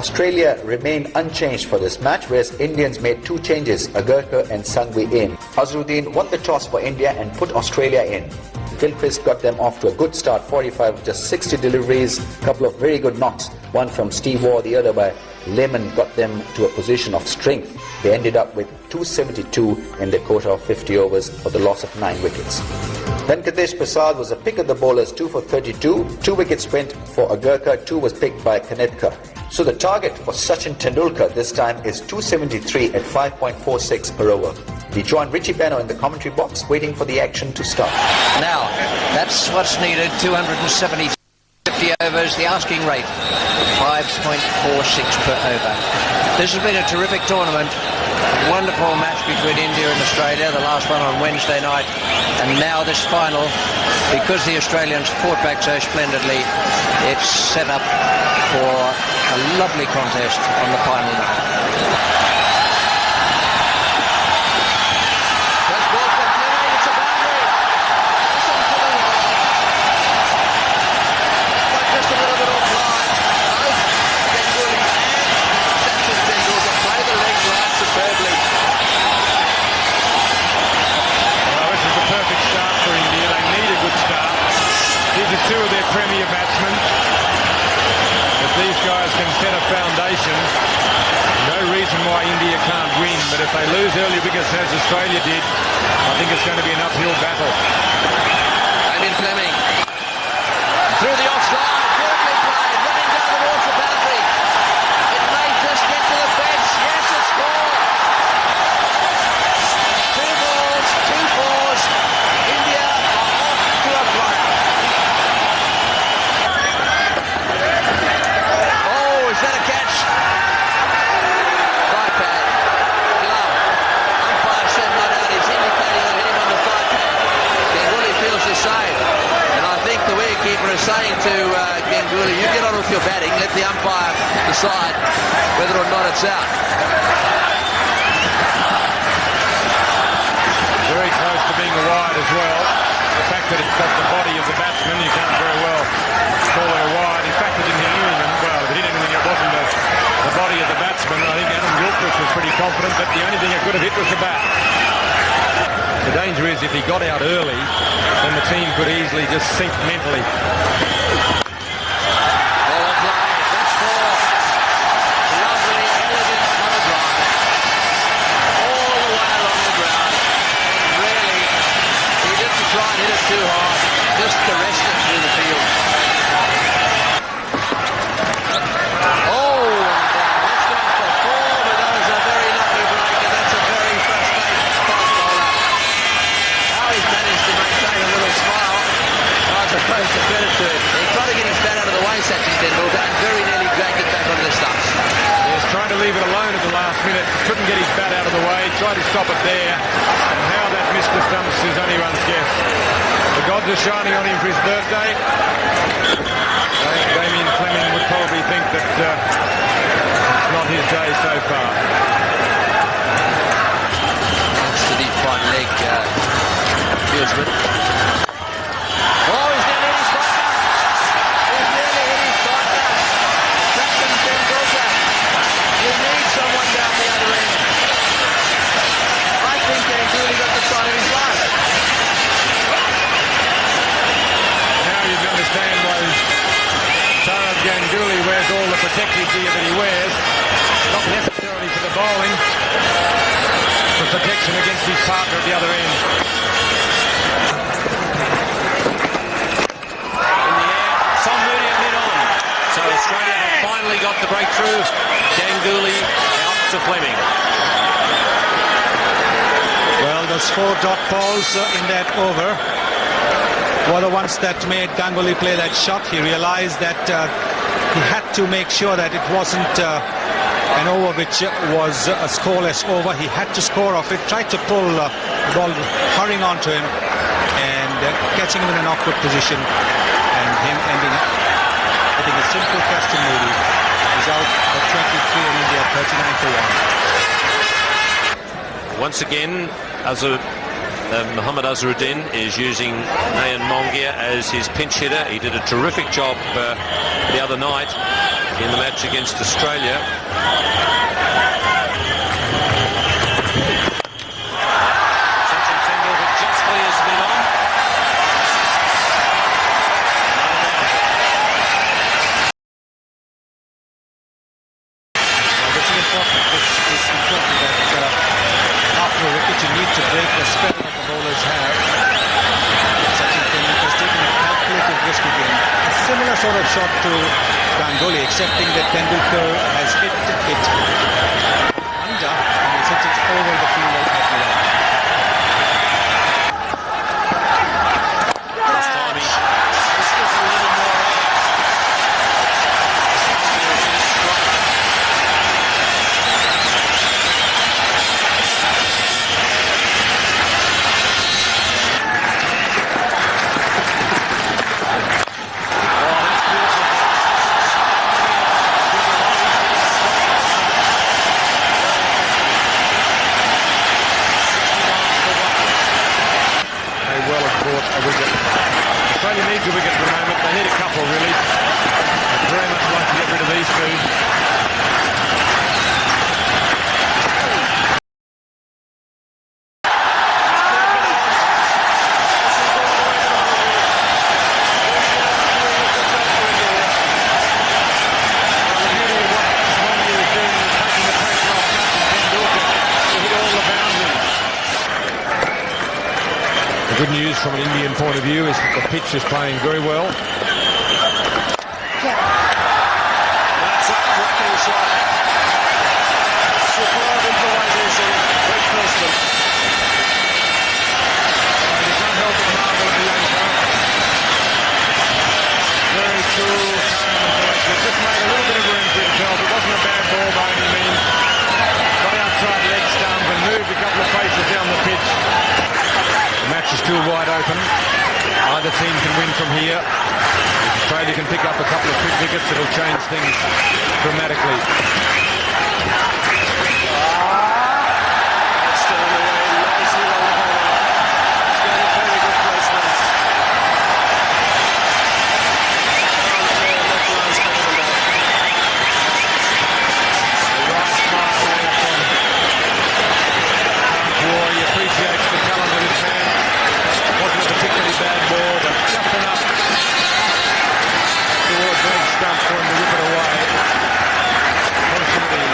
Australia remained unchanged for this match, whereas Indians made 2 changes, Agarkar and Sangvi in. Azharuddin won the toss for India and put Australia in. Gilchrist got them off to a good start, 45 with just 60 deliveries, a couple of very good knocks, one from Steve Waugh, the other by Lehman, got them to a position of strength. They ended up with 272 in the quota of 50 overs for the loss of 9 wickets. Venkatesh Prasad was a pick of the bowlers, 2 for 32. 2 wickets went for Agarkar, 2 was picked by Kanetkar. So the target for Sachin Tendulkar this time is 273 at 5.46 per over. We join Richie Beno in the commentary box, waiting for the action to start. Now, that's what's needed, 270 50 overs, the asking rate, 5.46 per over. This has been a terrific tournament. Wonderful match between India and Australia, the last one on Wednesday night, and now this final, because the Australians fought back so splendidly, it's set up for a lovely contest on the final night. Two of their premier batsmen. If these guys can set a foundation, no reason why India can't win. But if they lose early wickets as Australia did, I think it's going to be an uphill battle. Damien Fleming through the offside, beautifully played, running down towards the boundary. It may just get to the fence. Yes, it's scored. 2 balls, 2 fours. India are off to a flyer. Is that a catch? Thigh pad. Glove. Umpire said not out. He's indicating that hit him on the thigh pad. Ganguly feels the same. And I think the wicketkeeper is saying to Ganguly, you get on with your batting, let the umpire decide whether or not it's out. Very close to being a wide as well. The fact that it's got the body of the batsman, you can't very well call it a wide. In fact, it didn't hit anything. Well, if it hit anything, it wasn't the body of the batsman. I think Adam Gilchrist was pretty confident that the only thing it could have hit was the bat. The danger is if he got out early, then the team could easily just sink mentally. That's 4. Lovely, elegant cover drive. All the way along the ground. And really, he didn't try and hit it too hard. Just caressed it through the field. Supposed to credit to him. He tried to get his bat out of the way, Sachin Tendulkar, and very nearly dragged it back onto the stumps. He was trying to leave it alone at the last minute. Couldn't get his bat out of the way. Tried to stop it there. And how that missed the stumps is anyone's guess. The gods are shining on him for his birthday. I think Damien Fleming would probably think that it's not his day so far. That's the deep right leg. Feels good. Oh, he's nearly hit his striker. He's nearly hit his striker. Sachin Tendulkar. You need someone down the other end. I think Ganguly got the sign of his life. Now you can understand why Sourav Ganguly wears all the protective gear that he wears. Not necessarily for the bowling, for protection against his partner at the other end. Australia have finally got the breakthrough. Ganguly out to Fleming. Well, those 4 dot balls in that over were the ones that made Ganguly play that shot. He realized that he had to make sure that it wasn't an over which was a scoreless over. He had to score off it, tried to pull the ball, hurrying onto him and catching him in an awkward position, and him ending up hitting a simple question maybe. He's out at 23 and India 39 for 1. Once again, Mohammad Azharuddin is using Nayan Mongia as his pinch hitter. He did a terrific job the other night. in the match against Australia. Sachin Tendulkar just clears mid-on. This is important. This is important that after a wicket you need to break the spell that the bowlers have. Sachin Tendulkar has taken a calculated risk again. A similar sort of shot to Ganguly, excepting that Tendulkar has hit it under and he's hit it over the field at the line. Last time he just got a little more air. Australia needs a wicket at the moment. They need a couple, really. I'd very much like to get rid of these two. The good news from an Indian point of view is that the pitch is playing very well. That's a cracking shot. Superb improvisation. Great placement. You can't help but marvel at the young fella. Very cool, calm and collected. Just made a little bit of room for himself. It wasn't a bad ball by any means. Got outside leg stump and moved a couple of paces down the pitch. The match is still wide open. Either team can win from here. If Australia can pick up a couple of quick wickets, it'll change things dramatically. That's still on the way. Nicely on the corner. It's got a very good placement. Right far away from War. He appreciates the talent of his man. Wasn't a particularly bad ball, but just enough towards leg stump for him to whip it away. Fortunately,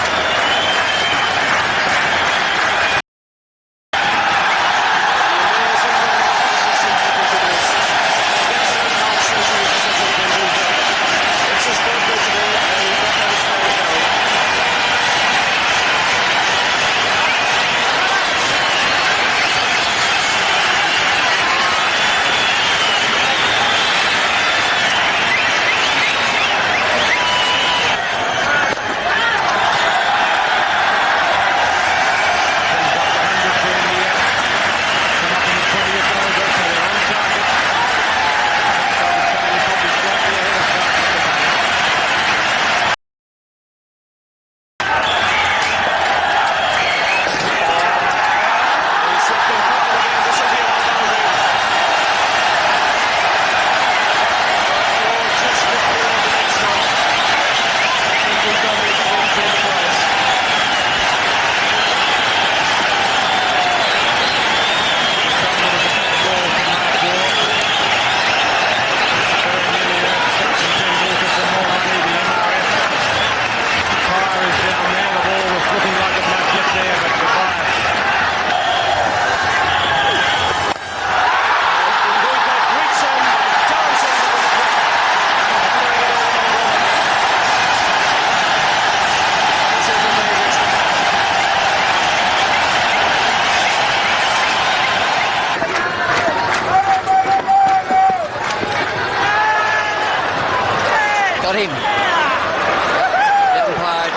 Got him. The umpire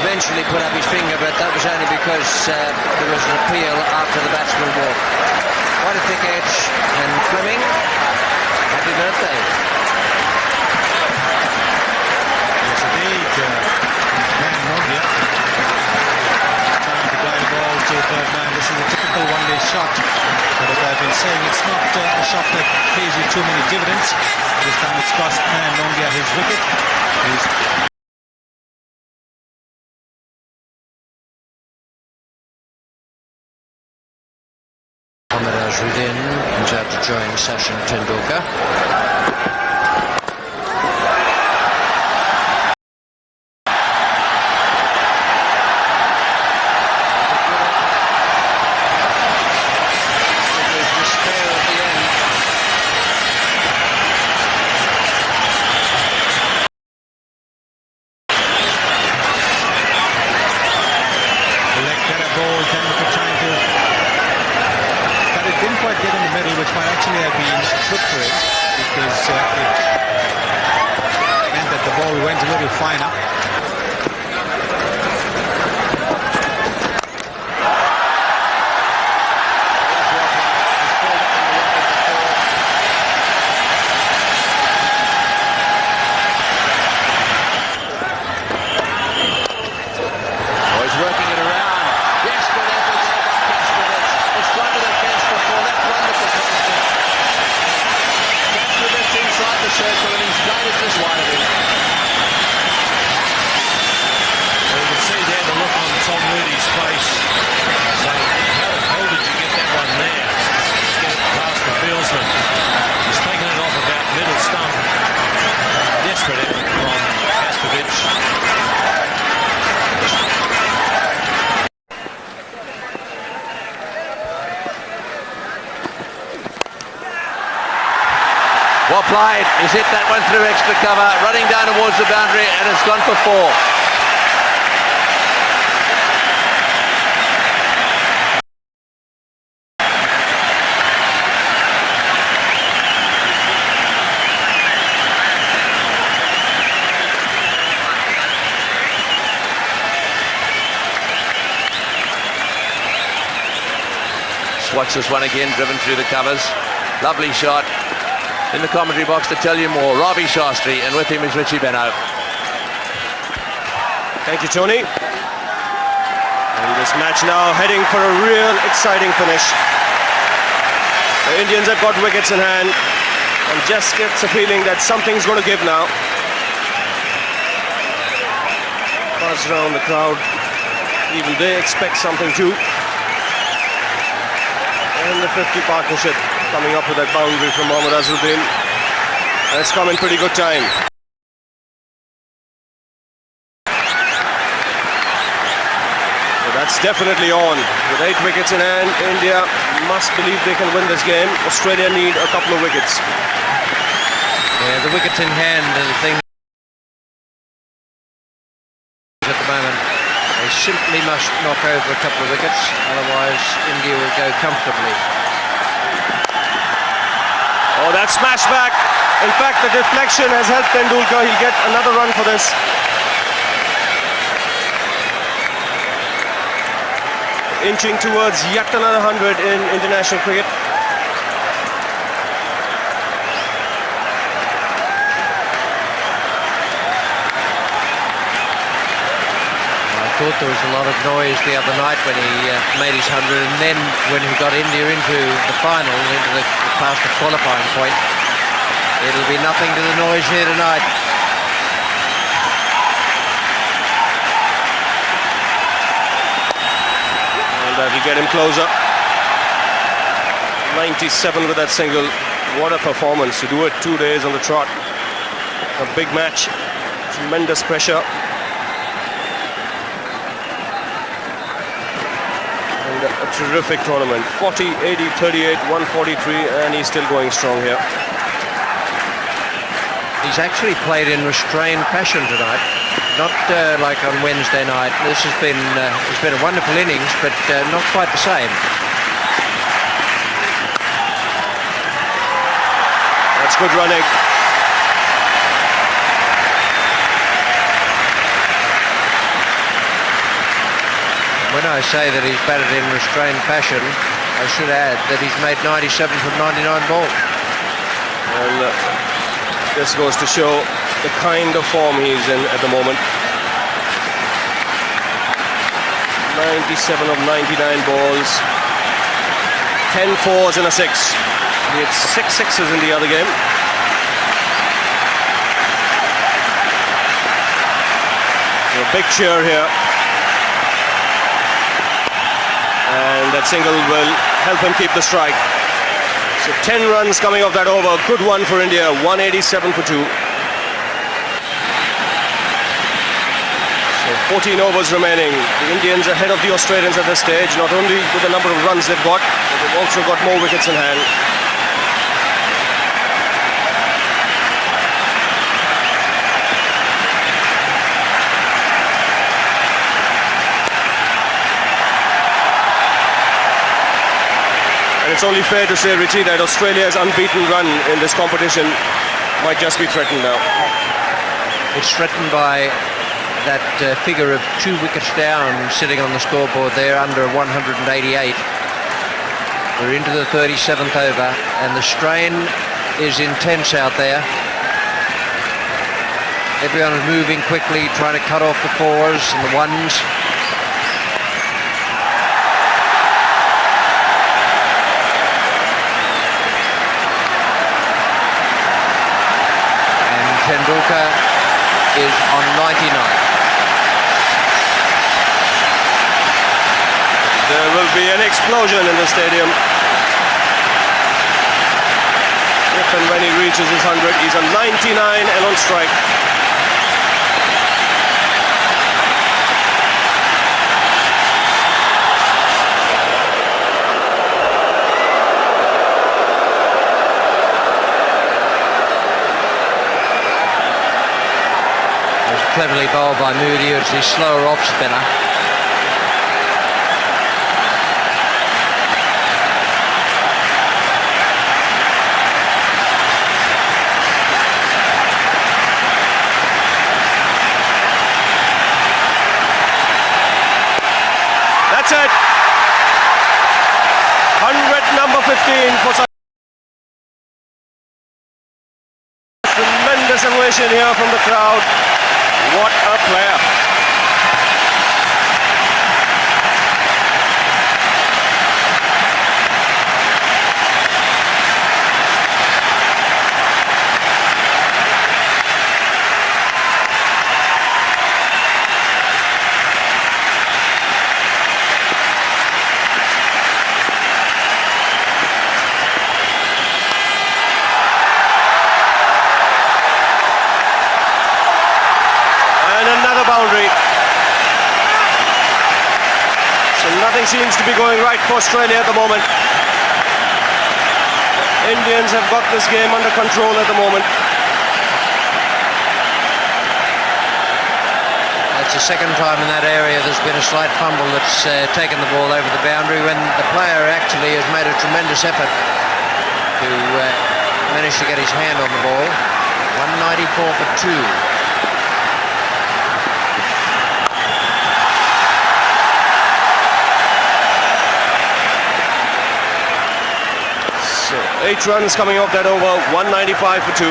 eventually put up his finger, but that was only because there was an appeal after the batsman walked. What a thick edge, and Fleming, happy birthday. Yes, indeed. Man, Mondia. Trying to guide the ball to third man. This is a typical one-day shot. But as I've been saying, it's not a shot that pays you too many dividends. This time it's cost Mongia his wicket. Azharuddin comes out to join Sachin Tendulkar. Didn't quite get in the middle, which might actually have been good for it, because it meant that the ball went a little finer. Oh, he's working it around. Yes, good effort there by Kastrovic. It's flooded against the ball. That's wonderful passing. Kastrovic inside the circle and he's played it just wide of him. Well, you can see there the look on Tom Moody's face, saying, how did you get that one there? Get it past the fieldsman. He's taken it off about middle stump. Desperate effort from Kastrovic. Well played. He's hit that one through extra cover, running down towards the boundary, and it's gone for 4. Watch this one again, driven through the covers. Lovely shot. In the commentary box to tell you more, Ravi Shastri, and with him is Richie Benno. Thank you, Tony. And this match now heading for a real exciting finish. The Indians have got wickets in hand and just gets a feeling that something's going to give now. Buzz around the crowd. Even they expect something too. And the 50 partnership coming up with that boundary from Mohammad Azharuddin. And it's come in pretty good time. So that's definitely on. With 8 wickets in hand, India must believe they can win this game. Australia need a couple of wickets. Yeah, the wickets in hand are the thing at the moment. They simply must knock over a couple of wickets, otherwise India will go comfortably. Oh, that smash back. In fact, the deflection has helped Tendulkar. He'll get another run for this. Inching towards yet another 100 in international cricket. I thought there was a lot of noise the other night when he made his 100, and then when he got India into the final, past the qualifying point, it'll be nothing to the noise here tonight. And that'll get him closer. 97 with that single. What a performance to do it 2 days on the trot. A big match, tremendous pressure. And a terrific tournament. 40, 80, 38, 143, and he's still going strong here. He's actually played in restrained fashion tonight, not like on Wednesday night. This has been it's been a wonderful innings, but not quite the same. That's good running. When I say that he's batted in restrained fashion, I should add that he's made 97 from 99 balls. And this goes to show the kind of form he's in at the moment. 97 of 99 balls. 10 fours and a 6. He had 6 sixes in the other game. So a big cheer here. And that single will help him keep the strike. So 10 runs coming off that over. Good one for India. 187 for 2. So 14 overs remaining. The Indians ahead of the Australians at this stage, not only with the number of runs they've got, but they've also got more wickets in hand. And it's only fair to say, Richie, that Australia's unbeaten run in this competition might just be threatened now. It's threatened by that figure of 2 wickets down sitting on the scoreboard there, under 188. We're into the 37th over and the strain is intense out there. Everyone is moving quickly, trying to cut off the 4s and the 1s. And Tendulkar is on 99. There will be an explosion in the stadium. If and when he reaches his 100, he's on 99 and on strike. It was cleverly bowled by Moody. It's his slower off spinner. That's it. 100, number 15 for such tremendous ovation here from the crowd. What a player. Boundary. So nothing seems to be going right for Australia at the moment. Indians have got this game under control at the moment. That's the second time in that area there's been a slight fumble that's taken the ball over the boundary, when the player actually has made a tremendous effort to manage to get his hand on the ball. 194 for 2. 8 runs coming off that over, 195 for 2. In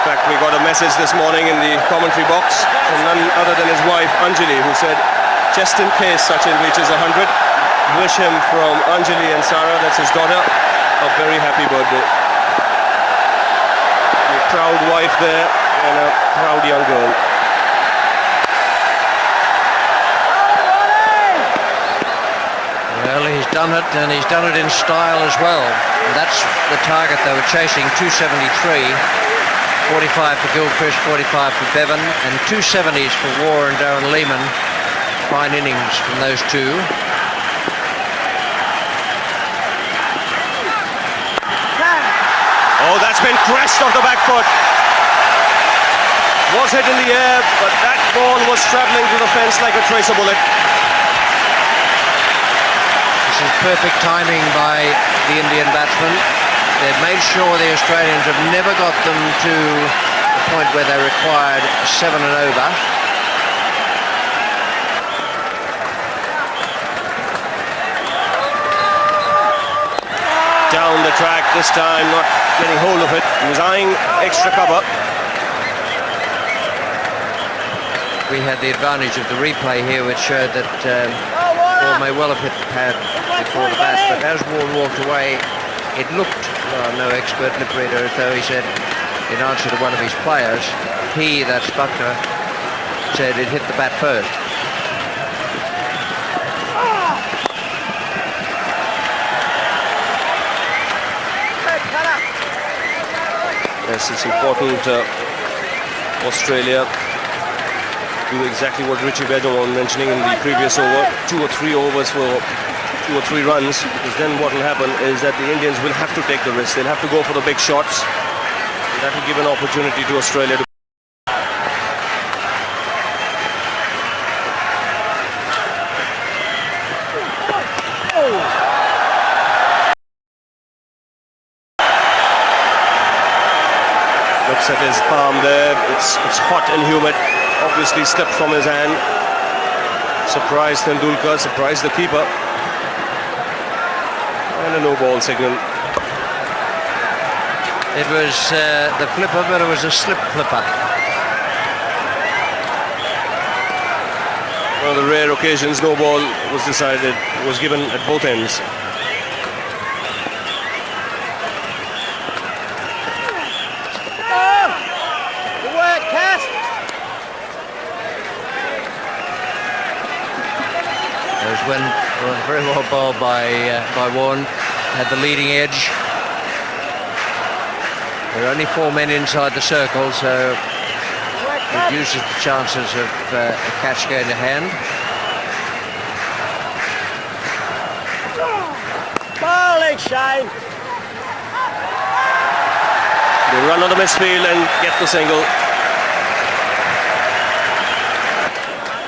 fact, we got a message this morning in the commentary box from none other than his wife, Anjali, who said, just in case Sachin reaches 100, wish him from Anjali and Sarah, that's his daughter, a very happy birthday. Proud wife there and a proud young girl. Well, he's done it, and he's done it in style as well. And that's the target they were chasing, 273. 45 for Gilchrist, 45 for Bevan, and 270s for Waugh and Darren Lehmann. Fine innings from those two. Oh, that's been crashed off the back foot. Was hit in the air, but that ball was travelling to the fence like a tracer bullet. This is perfect timing by the Indian batsmen. They've made sure the Australians have never got them to the point where they required 7 and over. Down This time not getting hold of it. He was eyeing extra cover. We had the advantage of the replay here, which showed that ball may well have hit the pad before the bat, but as Warren walked away, it looked, well, no expert lip reader, as though he said, in answer to one of his players, that's Buckner, said it hit the bat first. Yes, it's important Australia do exactly what Richie Beddon was mentioning in the previous over, 2 or 3 overs for 2 or 3 runs, because then what will happen is that the Indians will have to take the risk. They'll have to go for the big shots. And that will give an opportunity to Australia to looks at his palm there. It's hot and humid. Obviously slipped from his hand. Surprised Tendulkar, surprised the keeper. And a no ball signal. It was the flipper, but it was a slip flipper. One of the rare occasions no ball was decided, was given at both ends. When very well bowled by Warren, had the leading edge. There are only 4 men inside the circle, so reduces the chances of a catch going to hand. Bowling Shane. They run on the misfield and get the single.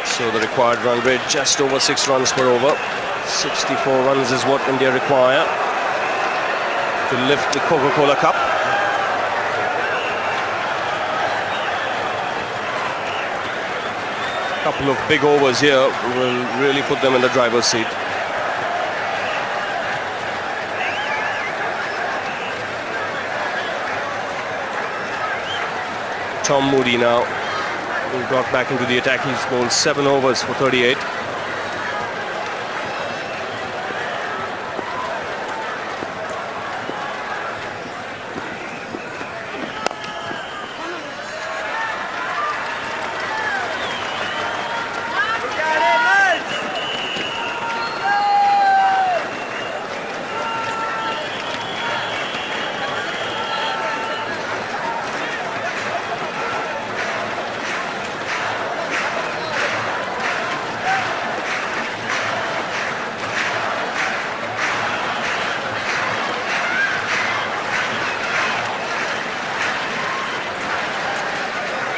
So the required run rate just over 6 runs per over. 64 runs is what India require to lift the Coca-Cola Cup. Couple of big overs here will really put them in the driver's seat. Tom Moody now brought back into the attack. He's bowled 7 overs for 38.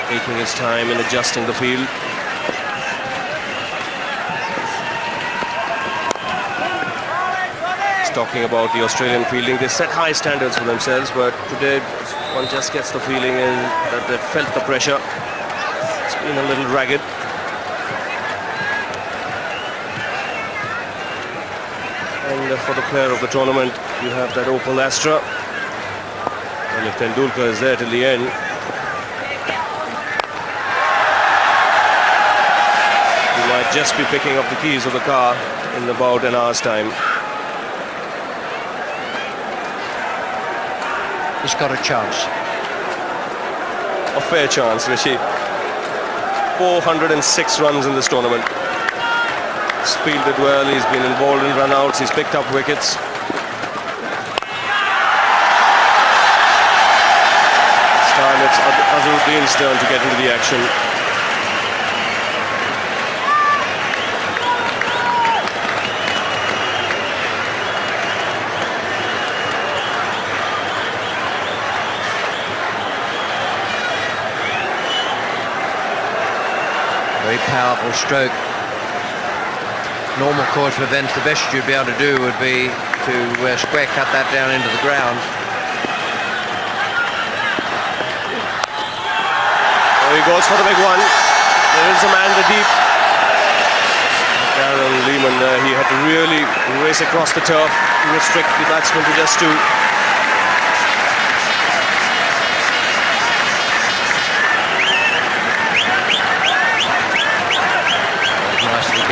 Taking his time in adjusting the field. He's talking about the Australian fielding. They set high standards for themselves, but today one just gets the feeling that they felt the pressure. It's been a little ragged. And for the player of the tournament, you have that Opal Astra. And if Tendulkar is there till the end, might just be picking up the keys of the car in about an hour's time. He's got a chance. A fair chance, Rishi. 406 runs in this tournament. He's fielded well, he's been involved in run-outs, he's picked up wickets. This time it's Azharuddin's turn to get into the action. Very powerful stroke. Normal course of events, the best you'd be able to do would be to square cut that down into the ground. Oh, he goes for the big one. There is a man in the deep. Darren Lehman, he had to really race across the turf to restrict the batsman to just 2.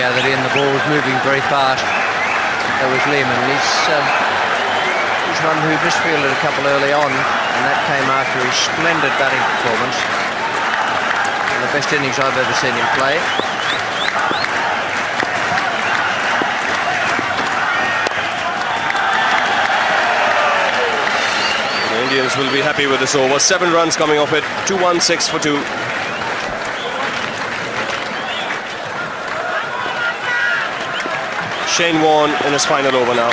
gathered in. The ball was moving very fast. That was Lehman. He's one who misfielded a couple early on, and that came after his splendid batting performance. And the best innings I've ever seen him play. The Indians will be happy with this over. 7 runs coming off it. 2-1-6 for 2. Shane Warne in his final over now.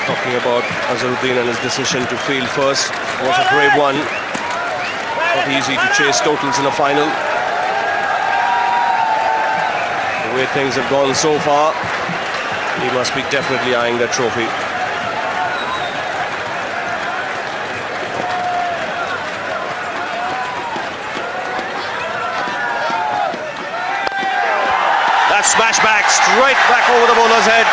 Talking about Azharuddin and his decision to field first. Was a brave one. Not easy to chase totals in a final. The way things have gone so far, he must be definitely eyeing that trophy. Smash back, straight back over the bowler's head.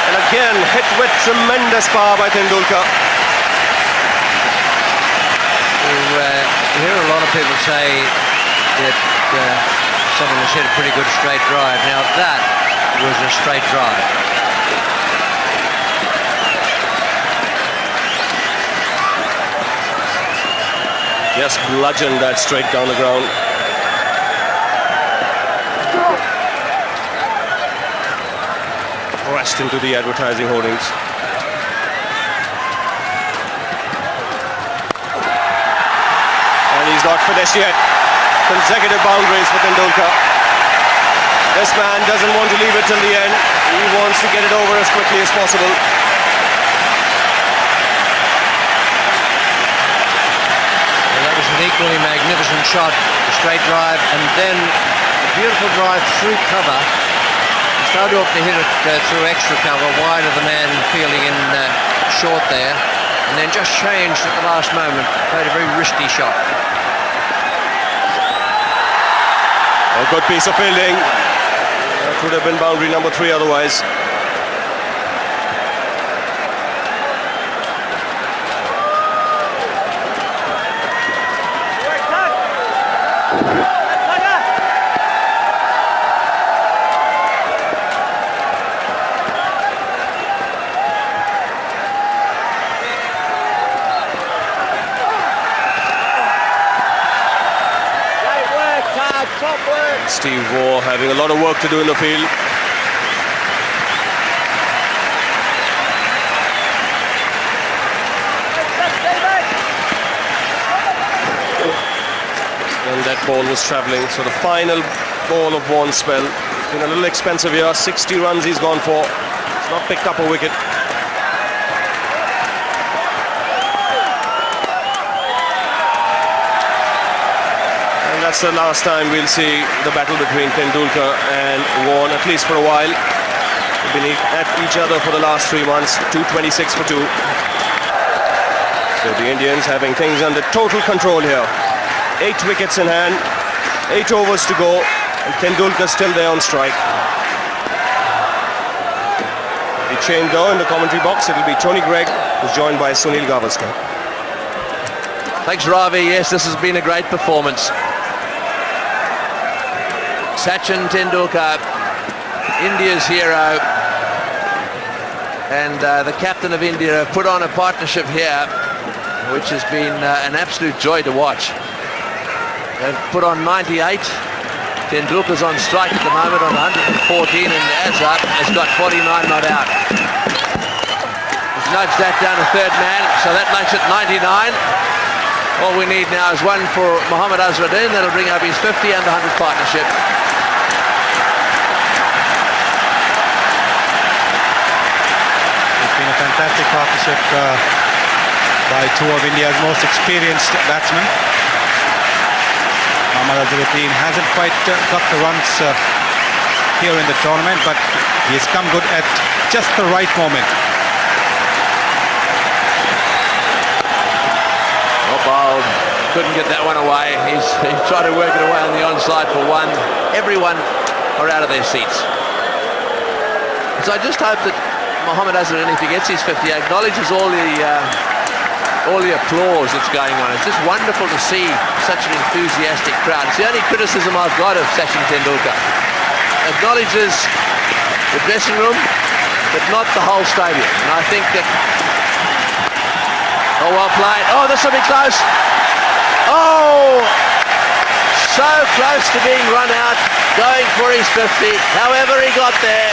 And again, hit with tremendous power by Tendulkar. You hear a lot of people say that someone has hit a pretty good straight drive. Now that was a straight drive. Just bludgeoned that straight down the ground. Crashed into the advertising hoardings. And he's not finished yet. Consecutive boundaries for Tendulkar. This man doesn't want to leave it till the end. He wants to get it over as quickly as possible. Well, that was an equally magnificent shot. A straight drive and then a beautiful drive through cover. Started off to hit it through extra cover, wide of the man fielding in short there, and then just changed at the last moment. Played a very risky shot. A good piece of fielding. That would have been boundary number 3 otherwise. Steve Waugh having a lot of work to do in the field. And that ball was travelling. So the final ball of Vaughan's spell. It's been a little expensive here. 60 runs he's gone for. He's not picked up a wicket. That's the last time we'll see the battle between Tendulkar and Vaughan, at least for a while. They've been at each other for the last 3 months, 226 for 2. So the Indians having things under total control here. 8 wickets in hand, 8 overs to go, and Tendulkar still there on strike. The change though in the commentary box, it'll be Tony Gregg, who's joined by Sunil Gavaskar. Thanks, Ravi. Yes, this has been a great performance. Sachin Tendulkar, India's hero, and the captain of India have put on a partnership here which has been an absolute joy to watch. They've put on 98. Tendulkar's on strike at the moment on 114, and Azhar has got 49 not out. He's nudged that down to third man, so that makes it 99. All we need now is one for Mohammad Azharuddin. That'll bring up his 50 and the 100 partnership. It's been a fantastic partnership by 2 of India's most experienced batsmen. Mohammad Azharuddin hasn't quite got the runs here in the tournament, but he's come good at just the right moment. Bowled, couldn't get that one away. He's tried to work it away on the onside for one. Everyone are out of their seats. So I just hope that Mohammad Azharuddin, if he gets his 50, acknowledges all the applause that's going on. It's just wonderful to see such an enthusiastic crowd. It's the only criticism I've got of Sachin Tendulkar. Acknowledges the dressing room, but not the whole stadium. And I think that... Oh, well played. Oh, this will be close. Oh! So close to being run out, going for his 50. However, he got there.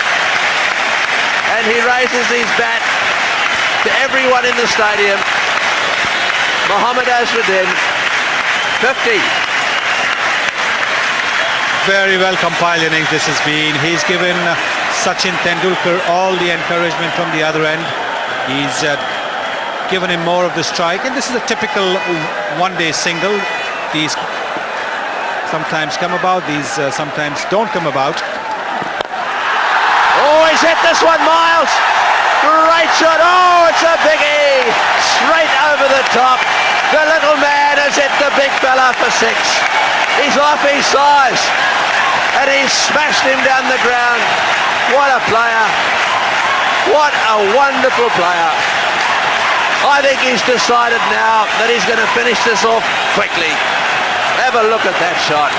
And he raises his bat to everyone in the stadium. Mohammad Azharuddin, 50. Very well compiled innings this has been. He's given Sachin Tendulkar all the encouragement from the other end. He's given him more of the strike, and this is a typical one-day single. These sometimes come about, these sometimes don't come about. Oh, he's hit this one, Miles. Great shot. Oh, it's a biggie. Straight over the top. The little man has hit the big fella for 6. He's off his size. And he's smashed him down the ground. What a player. What a wonderful player. I think he's decided now that he's going to finish this off quickly. Have a look at that shot.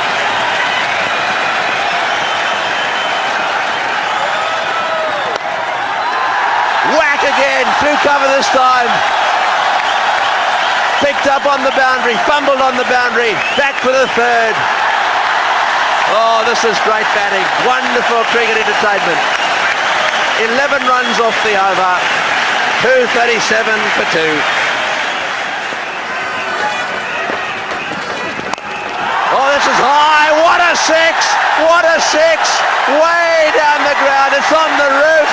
Whack again, through cover this time. Picked up on the boundary, fumbled on the boundary, back for the 3rd. Oh, this is great batting. Wonderful cricket entertainment. 11 runs off the over. 237 for 2. Oh, this is high. What a 6. What a 6. Way down the ground. It's on the roof.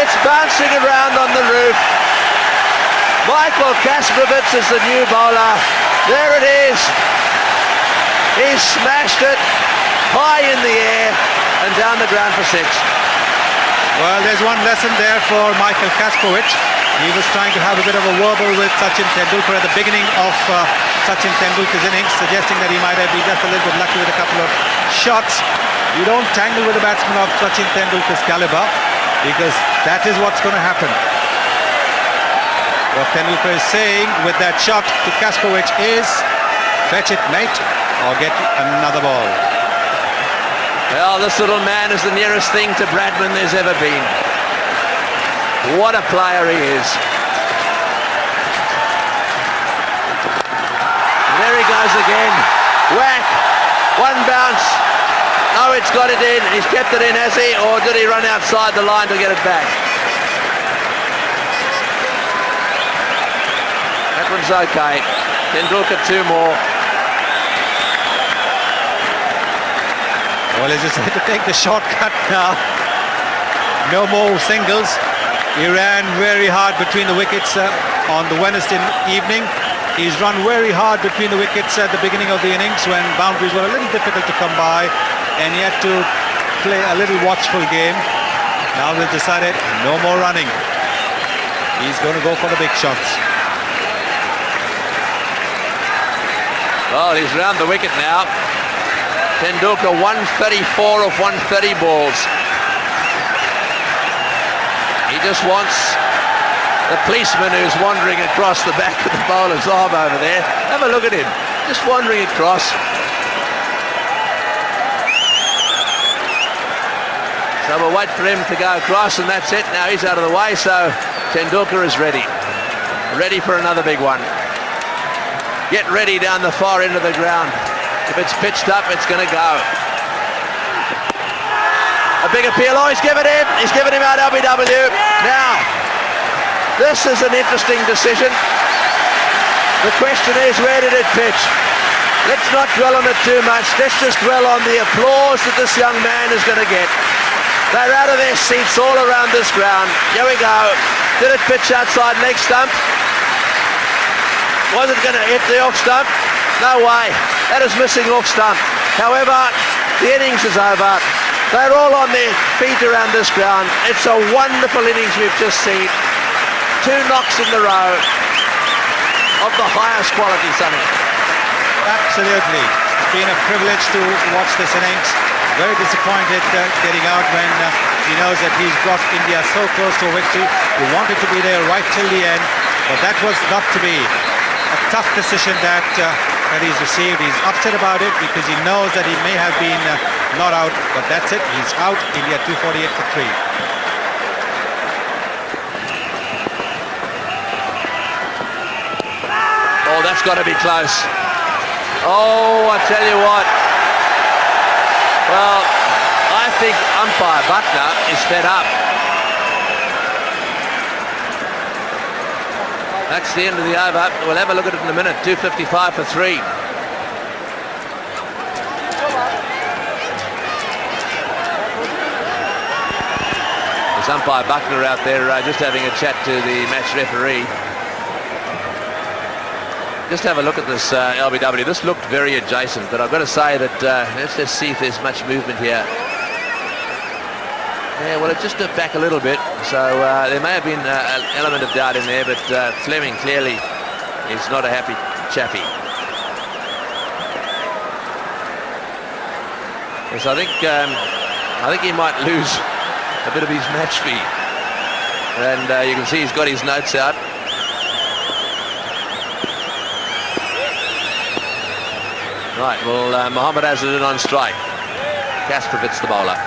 It's bouncing around on the roof. Michael Kasparovich is the new bowler. There it is. He smashed it high in the air and down the ground for 6. Well, there's one lesson there for Michael Kasparovich. He was trying to have a bit of a verbal with Sachin Tendulkar at the beginning of Sachin Tendulkar's innings, suggesting that he might have been just a little bit lucky with a couple of shots. You don't tangle with a batsman of Sachin Tendulkar's caliber, because that is what's going to happen. What Tendulkar is saying with that shot to Kasparovich is, fetch it, mate, or get another ball. Well, this little man is the nearest thing to Bradman there's ever been. What a player he is. There he goes again. Whack. One bounce. Oh, it's got it in. He's kept it in, has he? Or did he run outside the line to get it back? That one's okay. Tendulkar 2 more. Well, he's decided to take the shortcut now. No more singles. He ran very hard between the wickets on the Wednesday evening. He's run very hard between the wickets at the beginning of the innings when boundaries were a little difficult to come by, and he had to play a little watchful game. Now they've decided no more running. He's going to go for the big shots. Well, he's round the wicket now. Tendulkar 134 of 130 balls. He just wants the policeman who's wandering across the back of the bowler's arm over there. Have a look at him, just wandering across. So we'll wait for him to go across, and that's it. Now he's out of the way, so Tendulkar is ready. Ready for another big one. Get ready down the far end of the ground. If it's pitched up, it's going to go. A big appeal. Oh, he's given him out LBW. Now, this is an interesting decision. The question is, where did it pitch? Let's not dwell on it too much. Let's just dwell on the applause that this young man is going to get. They're out of their seats all around this ground. Here we go. Did it pitch outside leg stump? Was it going to hit the off stump? No way. That is missing off stump. However, the innings is over. They're all on their feet around this ground. It's a wonderful innings we've just seen. 2 knocks in the row of the highest quality, Sonny. Absolutely. It's been a privilege to watch this innings. Very disappointed getting out when He knows that he's brought India so close to a victory. He wanted to be there right till the end, but that was not to be. A tough decision that he's received. He's upset about it because he knows that he may have been not out, but that's it. He's out. India 248 for 3. Oh, that's got to be close. Oh, I tell you what. Well, I think umpire Buckner is fed up. That's the end of the over. We'll have a look at it in a minute. 255 for 3. There's umpire Buckner out there just having a chat to the match referee. Just have a look at this LBW. This looked very adjacent, but I've got to say that let's just see if there's much movement here. Yeah, well, it just dipped back a little bit, so there may have been an element of doubt in there, but Fleming clearly is not a happy chappy. Yes, I think he might lose a bit of his match fee, and you can see he's got his notes out. Right, well, Mohammad Azharuddin on strike. Kasparov the bowler.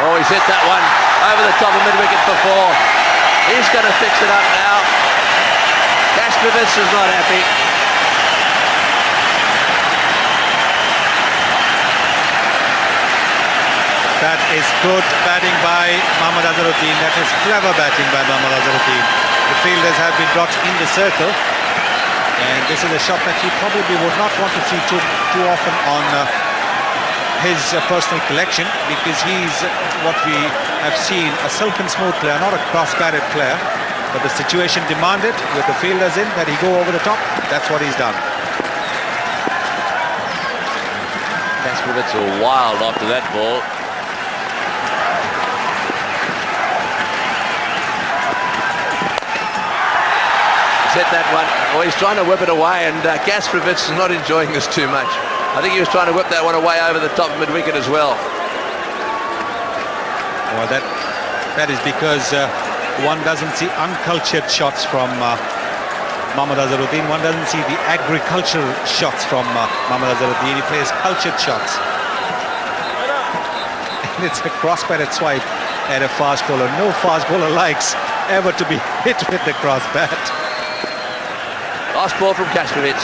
Oh, he's hit that one over the top of mid-wicket for 4. He's going to fix it up now. Kasparov is not happy. That is good batting by Mohammad Azharuddin. That is clever batting by Mohammad Azharuddin. The fielders have been brought in the circle. And this is a shot that he probably would not want to see too often on his personal collection, because he's what we have seen, a silken smooth player, not a cross-batted player. But the situation demanded, with the fielders in, that he go over the top. That's what he's done. Kasparov's all wild after that ball. Hit that one. Oh, he's trying to whip it away, and Kasparov is not enjoying this too much. I think he was trying to whip that one away over the top of mid-wicket as well. Well, that is because one doesn't see uncultured shots from Mohammad Azharuddin. One doesn't see the agricultural shots from Mohammad Azharuddin. He plays cultured shots. And it's a cross-batted swipe at a fast bowler. No fast bowler likes ever to be hit with the cross bat. Last ball from Kasparov.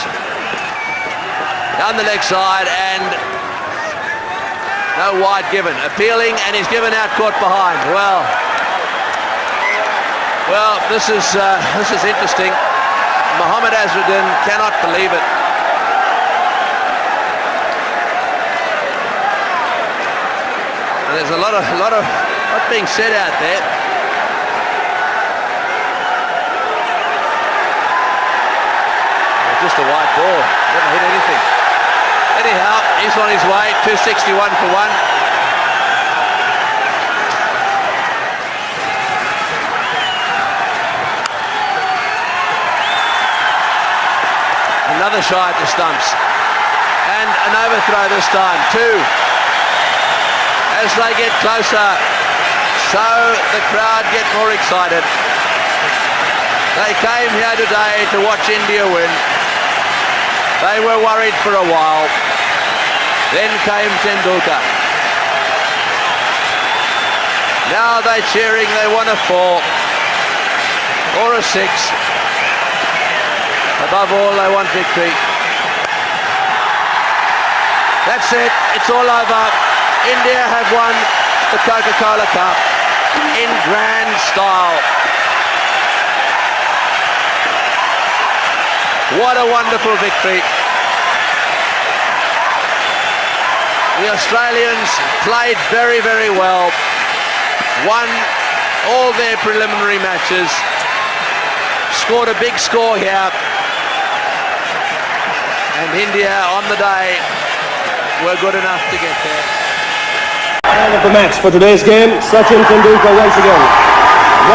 Down the leg side, and no wide given. Appealing, and he's given out, caught behind. Well, this is interesting. Mohammad Azharuddin cannot believe it. And there's a lot being said out there. Just a wide ball, never hit anything. Anyhow, he's on his way, 261 for 1. Another shy at the stumps. And an overthrow this time, 2. As they get closer, so the crowd get more excited. They came here today to watch India win. They were worried for a while. Then came Tendulkar. Now they're cheering. They want a 4 or a 6. Above all, they want victory. That's it. It's all over. India have won the Coca-Cola Cup in grand style. What a wonderful victory. The Australians played very, very well. Won all their preliminary matches. Scored a big score here. And India on the day were good enough to get there. Man of the match for today's game, Sachin Tendulkar once again.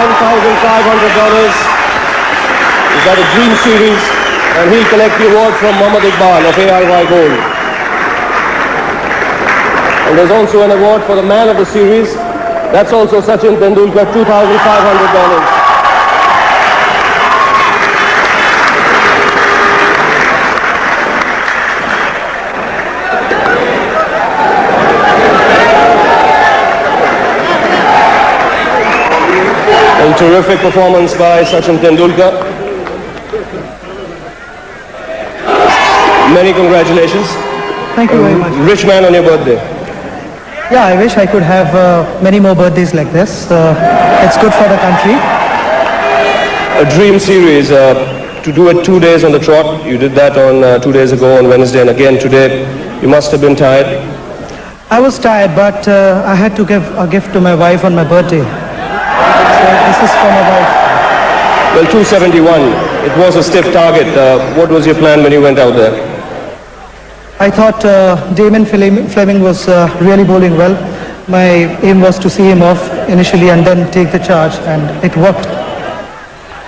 $1,500. He's got a dream series, and he'll collect the award from Mohammad Iqbal of AIY Gold. And there's also an award for the man of the series. That's also Sachin Tendulkar, $2,500. A terrific performance by Sachin Tendulkar. Many congratulations. Thank you very much. Rich man on your birthday. Yeah, I wish I could have many more birthdays like this. It's good for the country. A dream series, to do it 2 days on the trot. You did that on 2 days ago on Wednesday, and again today. You must have been tired. I was tired, but I had to give a gift to my wife on my birthday. So this is for my wife. Well, 271. It was a stiff target. What was your plan when you went out there? I thought Damon Fleming was really bowling well. My aim was to see him off initially and then take the charge, and it worked.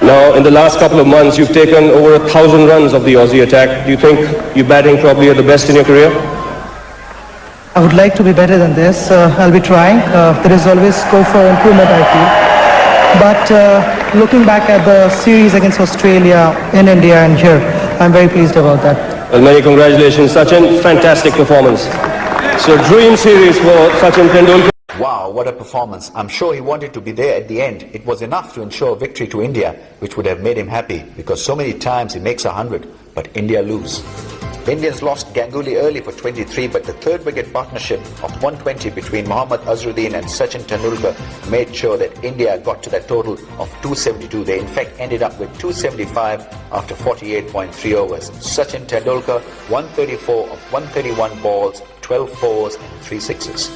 Now, in the last couple of months, you've taken over 1,000 runs of the Aussie attack. Do you think you're batting probably at the best in your career? I would like to be better than this. I'll be trying. There is always scope for improvement, I feel. But looking back at the series against Australia in India and here, I'm very pleased about that. Well, many congratulations, Sachin. Fantastic performance. So, dream series for Sachin Tendulkar. Wow, what a performance. I'm sure he wanted to be there at the end. It was enough to ensure victory to India, which would have made him happy, because so many times he makes 100, but India lose. The Indians lost Ganguly early for 23, but the third wicket partnership of 120 between Mohammad Azharuddin and Sachin Tendulkar made sure that India got to that total of 272. They in fact ended up with 275 after 48.3 overs. Sachin Tendulkar 134 of 131 balls, 12 fours and 3 sixes.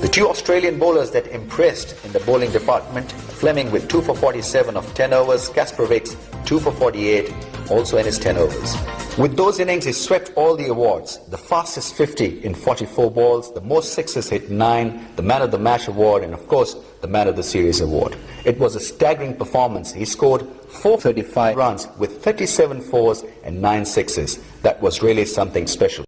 The two Australian bowlers that impressed in the bowling department, Fleming with 2 for 47 of 10 overs, Kasparovic 2 for 48 also in his 10 overs. With those innings, he swept all the awards. The fastest 50 in 44 balls, the most sixes hit 9, the man of the match award, and of course, the man of the series award. It was a staggering performance. He scored 435 runs with 37 fours and 9 sixes. That was really something special.